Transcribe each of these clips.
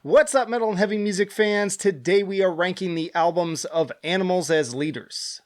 What's up, metal and heavy music fans? Today we are ranking the albums of Animals as Leaders.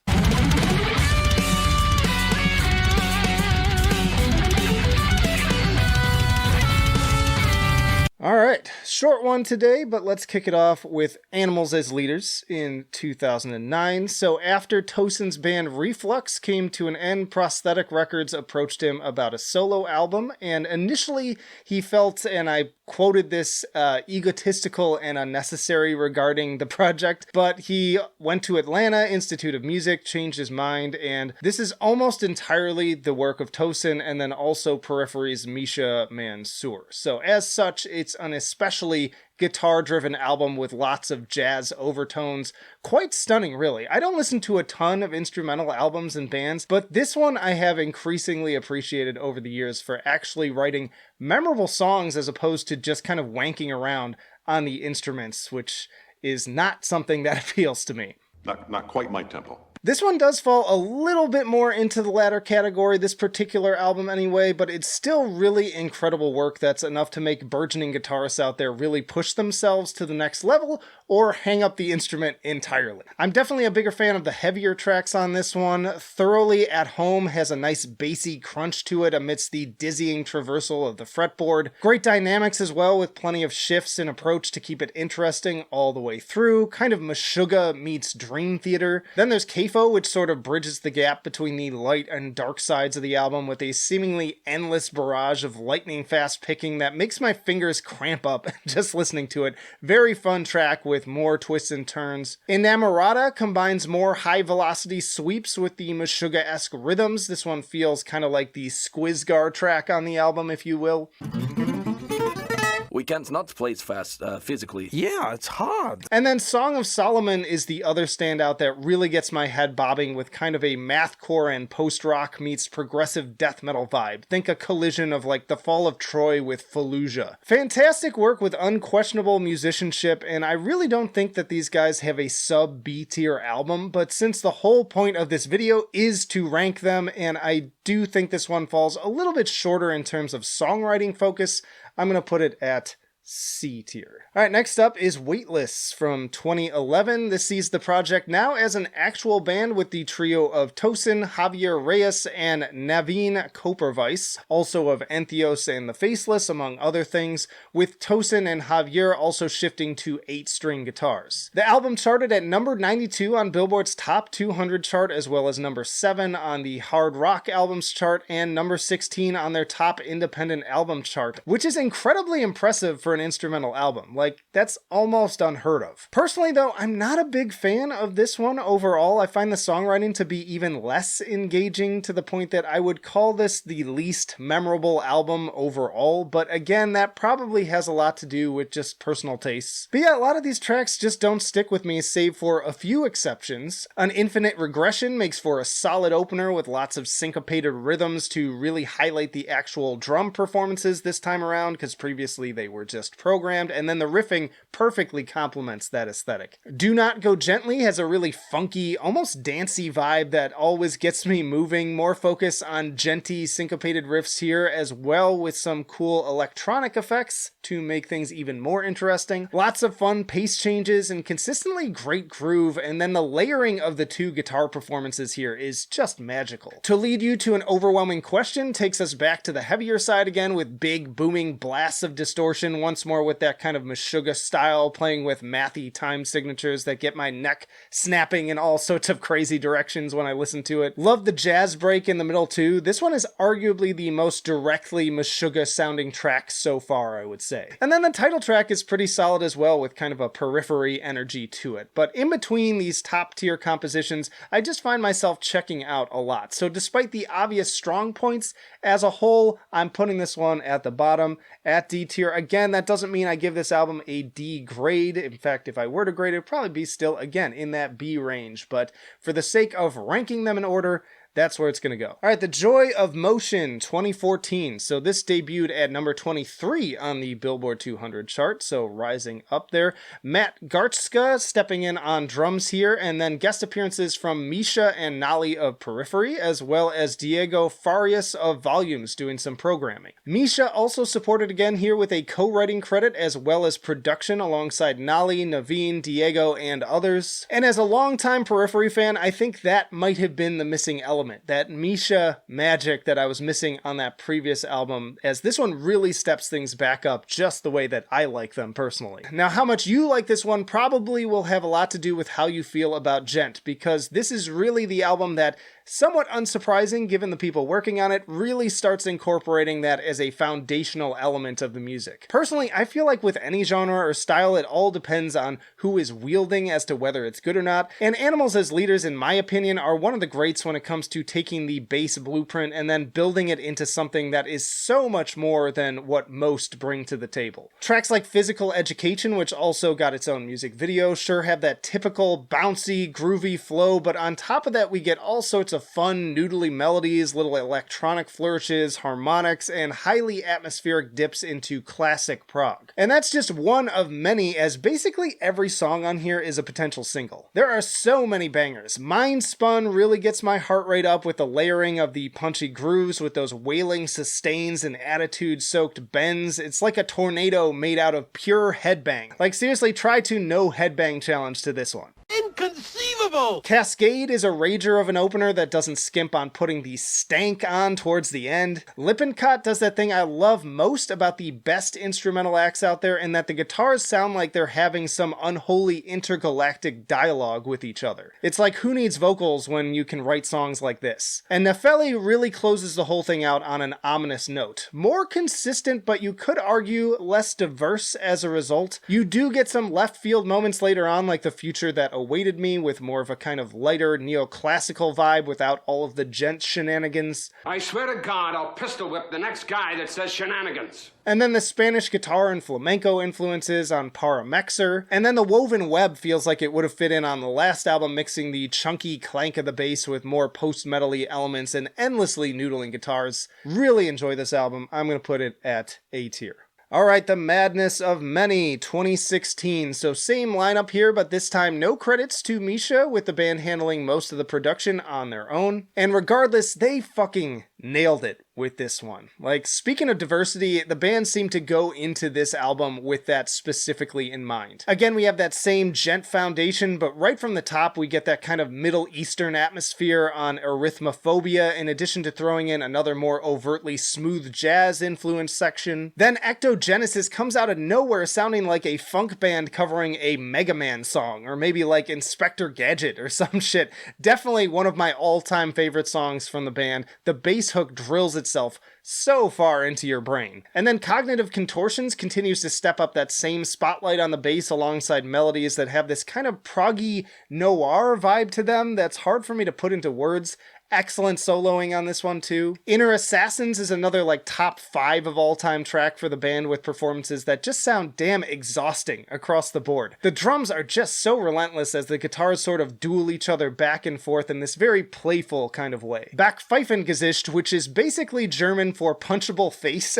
Alright, short one today, but let's kick it off with Animals as Leaders in 2009. So after Tosin's band Reflux came to an end, Prosthetic Records approached him about a solo album, and initially he felt, and I quoted this, egotistical and unnecessary regarding the project, but he went to Atlanta Institute of Music, changed his mind, and this is almost entirely the work of Tosin and then also Periphery's Misha Mansour. So as such, it's an especially guitar-driven album with lots of jazz overtones. Quite stunning, really. I don't listen to a ton of instrumental albums and bands, but this one I have increasingly appreciated over the years for actually writing memorable songs as opposed to just kind of wanking around on the instruments, which is not something that appeals to me. Not quite my tempo. This one does fall a little bit more into the latter category, this particular album anyway, but it's still really incredible work that's enough to make burgeoning guitarists out there really push themselves to the next level or hang up the instrument entirely. I'm definitely a bigger fan of the heavier tracks on this one. Thoroughly at Home has a nice bassy crunch to it amidst the dizzying traversal of the fretboard. Great dynamics as well, with plenty of shifts and approach to keep it interesting all the way through. Kind of Meshuggah meets Dream Theater. Then there's Kafo, which sort of bridges the gap between the light and dark sides of the album with a seemingly endless barrage of lightning fast picking that makes my fingers cramp up just listening to it. Very fun track with more twists and turns. Enamorada combines more high velocity sweeps with the Meshuggah-esque rhythms. This one feels kind of like the Squizgar track on the album, if you will. We can't not play it fast physically. Yeah, it's hard. And then Song of Solomon is the other standout that really gets my head bobbing with kind of a mathcore and post-rock meets progressive death metal vibe. Think a collision of like The Fall of Troy with Fallujah. Fantastic work with unquestionable musicianship, and I really don't think that these guys have a sub-B tier album, but since the whole point of this video is to rank them, and I do think this one falls a little bit shorter in terms of songwriting focus, I'm going to put it at C tier. Alright, next up is Weightless from 2011. This sees the project now as an actual band with the trio of Tosin, Javier Reyes, and Naveen Kopervice, also of Entheos and The Faceless, among other things, with Tosin and Javier also shifting to 8-string guitars. The album charted at number 92 on Billboard's Top 200 chart, as well as number 7 on the Hard Rock Albums chart, and number 16 on their Top Independent Album chart, which is incredibly impressive for an instrumental album. Like, that's almost unheard of. Personally, though, I'm not a big fan of this one overall. I find the songwriting to be even less engaging, to the point that I would call this the least memorable album overall, but again, that probably has a lot to do with just personal tastes. But yeah, a lot of these tracks just don't stick with me, save for a few exceptions. An Infinite Regression makes for a solid opener with lots of syncopated rhythms to really highlight the actual drum performances this time around, because previously they were just programmed, and then the riffing perfectly complements that aesthetic. Do Not Go Gently has a really funky, almost dancey vibe that always gets me moving. More focus on genty, syncopated riffs here, as well with some cool electronic effects to make things even more interesting. Lots of fun pace changes and consistently great groove, and then the layering of the two guitar performances here is just magical. To lead you to an overwhelming question takes us back to the heavier side again with big booming blasts of distortion, once more with that kind of Meshuggah style, playing with mathy time signatures that get my neck snapping in all sorts of crazy directions when I listen to it. Love the jazz break in the middle too. This one is arguably the most directly Meshuggah sounding track so far, I would say. And then the title track is pretty solid as well, with kind of a Periphery energy to it. But in between these top tier compositions, I just find myself checking out a lot. So despite the obvious strong points, as a whole, I'm putting this one at the bottom, at D tier. Again, that doesn't mean I give this album a D grade. In fact, if I were to grade it, it'd probably be still, again, in that B range. But for the sake of ranking them in order, that's where it's gonna go. Alright, The Joy of Motion 2014. So this debuted at number 23 on the Billboard 200 chart, so rising up there. Matt Garchka stepping in on drums here, and then guest appearances from Misha and Nali of Periphery, as well as Diego Farias of Volumes doing some programming. Misha also supported again here with a co-writing credit as well as production alongside Nali, Naveen, Diego, and others. And as a longtime Periphery fan, I think that might have been the missing element, that Misha magic that I was missing on that previous album, as this one really steps things back up just the way that I like them personally. Now, how much you like this one probably will have a lot to do with how you feel about Gent, because this is really the album that, somewhat unsurprising given the people working on it, really starts incorporating that as a foundational element of the music. Personally, I feel like with any genre or style, it all depends on who is wielding as to whether it's good or not, and Animals as Leaders, in my opinion, are one of the greats when it comes to taking the base blueprint and then building it into something that is so much more than what most bring to the table. Tracks like Physical Education, which also got its own music video, sure have that typical bouncy, groovy flow, but on top of that we get all sorts of fun, noodly melodies, little electronic flourishes, harmonics, and highly atmospheric dips into classic prog. And that's just one of many, as basically every song on here is a potential single. There are so many bangers. Mind Spun really gets my heart rate up with the layering of the punchy grooves with those wailing sustains and attitude-soaked bends. It's like a tornado made out of pure headbang. Like, seriously, try to no headbang challenge to this one. Inconceivable! Cascade is a rager of an opener that doesn't skimp on putting the stank on towards the end. Lippincott does that thing I love most about the best instrumental acts out there, in that the guitars sound like they're having some unholy intergalactic dialogue with each other. It's like, who needs vocals when you can write songs like this? And Nepheli really closes the whole thing out on an ominous note. More consistent, but you could argue less diverse as a result. You do get some left field moments later on, like The Future That Awaited Me, with more of a kind of lighter neoclassical vibe without all of the gent shenanigans. I swear to God, I'll pistol whip the next guy that says shenanigans. And then the Spanish guitar and flamenco influences on Paramexer. And then the woven web feels like it would have fit in on the last album, mixing the chunky clank of the bass with more post-metal-y elements and endlessly noodling guitars. Really enjoy this album. I'm going to put it at A tier. Alright, The Madness of Many, 2016. So same lineup here, but this time no credits to Misha, with the band handling most of the production on their own. And regardless, they fucking nailed it with this one. Like, speaking of diversity, the band seemed to go into this album with that specifically in mind. Again, we have that same gent foundation, but right from the top we get that kind of Middle Eastern atmosphere on Arithmophobia, in addition to throwing in another more overtly smooth jazz influence section. Then Ectogenesis comes out of nowhere sounding like a funk band covering a Mega Man song, or maybe like Inspector Gadget or some shit. Definitely one of my all-time favorite songs from the band. The bass hook drills itself so far into your brain. And then Cognitive Contortions continues to step up that same spotlight on the bass alongside melodies that have this kind of proggy noir vibe to them that's hard for me to put into words. Excellent soloing on this one too. Inner Assassins is another like top 5 of all time track for the band, with performances that just sound damn exhausting across the board. The drums are just so relentless as the guitars sort of duel each other back and forth in this very playful kind of way. Backpfeifengesicht, which is basically German for punchable face,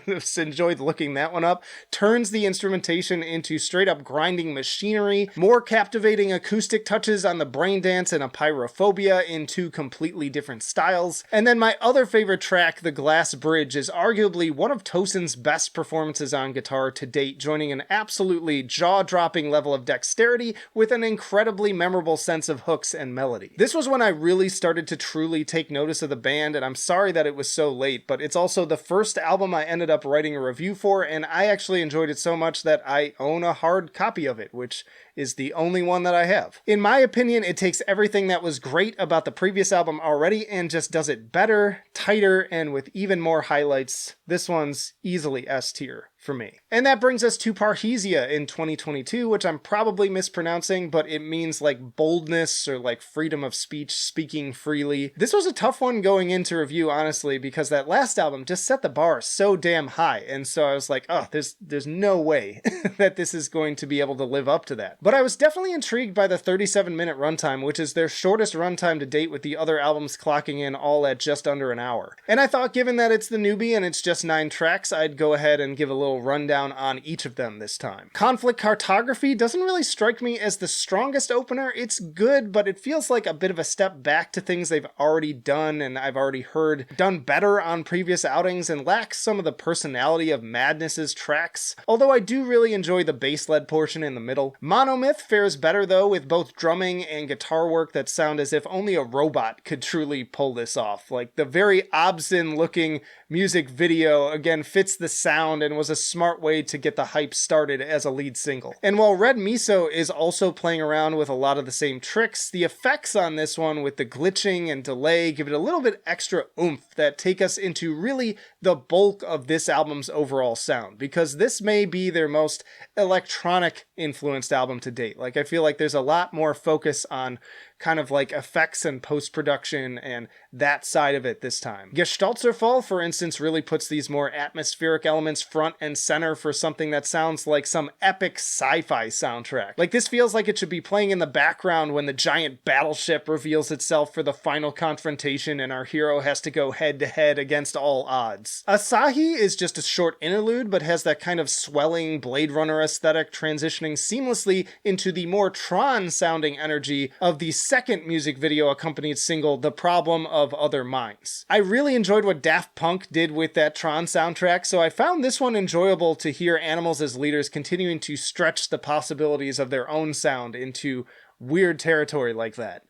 just enjoyed looking that one up, turns the instrumentation into straight up grinding machinery, more captivating acoustic touches on the brain dance and a pyrophobia in two completely different styles. And then my other favorite track, The Glass Bridge, is arguably one of Tosin's best performances on guitar to date, joining an absolutely jaw-dropping level of dexterity with an incredibly memorable sense of hooks and melody. This was when I really started to truly take notice of the band, and I'm sorry that it was so late, but it's also the first album I ended up writing a review for, and I actually enjoyed it so much that I own a hard copy of it, which is the only one that I have. In my opinion, it takes everything that was great about the previous album already and just does it better, tighter, and with even more highlights. This one's easily S tier. for me. And that brings us to Parhesia in 2022, which I'm probably mispronouncing, but it means like boldness or like freedom of speech, speaking freely. This was a tough one going into review, honestly, because that last album just set the bar so damn high. And so I was like, oh, there's no way that this is going to be able to live up to that. But I was definitely intrigued by the 37-minute runtime, which is their shortest runtime to date, with the other albums clocking in all at just under an hour. And I thought, given that it's the newbie and it's just 9 tracks, I'd go ahead and give a little rundown on each of them this time. Conflict Cartography doesn't really strike me as the strongest opener. It's good, but it feels like a bit of a step back to things they've already done and I've already heard done better on previous outings, and lacks some of the personality of Madness's tracks, although I do really enjoy the bass-led portion in the middle. Monomyth fares better though, with both drumming and guitar work that sound as if only a robot could truly pull this off. Like, the very Obscene looking music video again fits the sound and was a smart way to get the hype started as a lead single. And while Red Miso is also playing around with a lot of the same tricks, the effects on this one with the glitching and delay give it a little bit extra oomph that take us into really the bulk of this album's overall sound, because this may be their most electronic influenced album to date. Like, I feel like there's a lot more focus on kind of like effects and post-production and that side of it this time. Gestaltzerfall, for instance, really puts these more atmospheric elements front and center for something that sounds like some epic sci-fi soundtrack. Like, this feels like it should be playing in the background when the giant battleship reveals itself for the final confrontation and our hero has to go head to head against all odds. Asahi is just a short interlude, but has that kind of swelling Blade Runner aesthetic, transitioning seamlessly into the more Tron sounding energy of the second music video accompanied single, The Problem of Other Minds. I really enjoyed what Daft Punk did with that Tron soundtrack, so I found this one enjoyable to hear Animals as Leaders continuing to stretch the possibilities of their own sound into weird territory like that.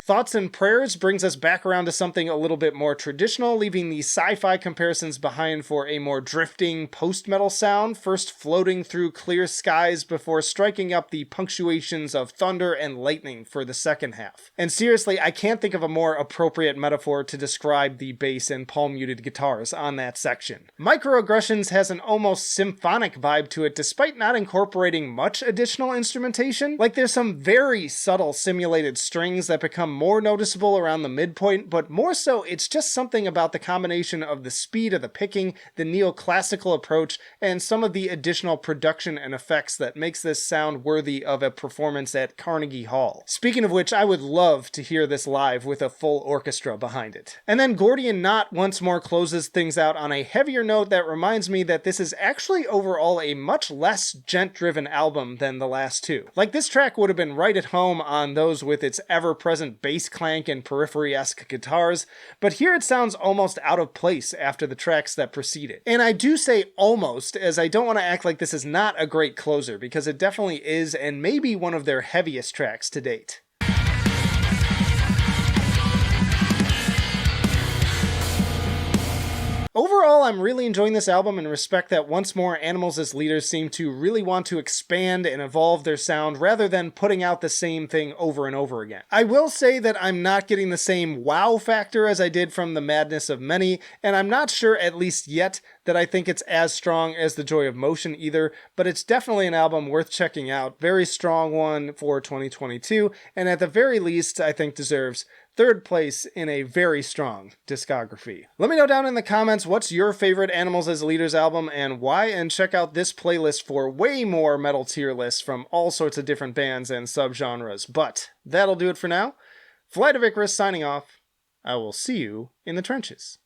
Thoughts and Prayers brings us back around to something a little bit more traditional, leaving the sci-fi comparisons behind for a more drifting post-metal sound, first floating through clear skies before striking up the punctuations of thunder and lightning for the second half. And seriously, I can't think of a more appropriate metaphor to describe the bass and palm-muted guitars on that section. Microaggressions has an almost symphonic vibe to it, despite not incorporating much additional instrumentation. Like, there's some very subtle simulated strings that become more noticeable around the midpoint, but more so it's just something about the combination of the speed of the picking, the neoclassical approach, and some of the additional production and effects that makes this sound worthy of a performance at Carnegie Hall. Speaking of which, I would love to hear this live with a full orchestra behind it. And then Gordian Knot once more closes things out on a heavier note that reminds me that this is actually overall a much less gent-driven album than the last two. Like, this track would have been right at home on those with its ever-present bass clank and periphery-esque guitars, but here it sounds almost out of place after the tracks that precede it. And I do say almost, as I don't want to act like this is not a great closer, because it definitely is, and maybe one of their heaviest tracks to date. Overall, I'm really enjoying this album and respect that once more Animals as Leaders seem to really want to expand and evolve their sound rather than putting out the same thing over and over again. I will say that I'm not getting the same wow factor as I did from The Madness of Many, and I'm not sure, at least yet, that I think it's as strong as The Joy of Motion either, but it's definitely an album worth checking out. Very strong one for 2022, and at the very least, I think deserves third place in a very strong discography. Let me know down in the comments what's your favorite Animals as Leaders album and why, and check out this playlist for way more metal tier lists from all sorts of different bands and subgenres. But that'll do it for now. Flight of Icarus signing off. I will see you in the trenches.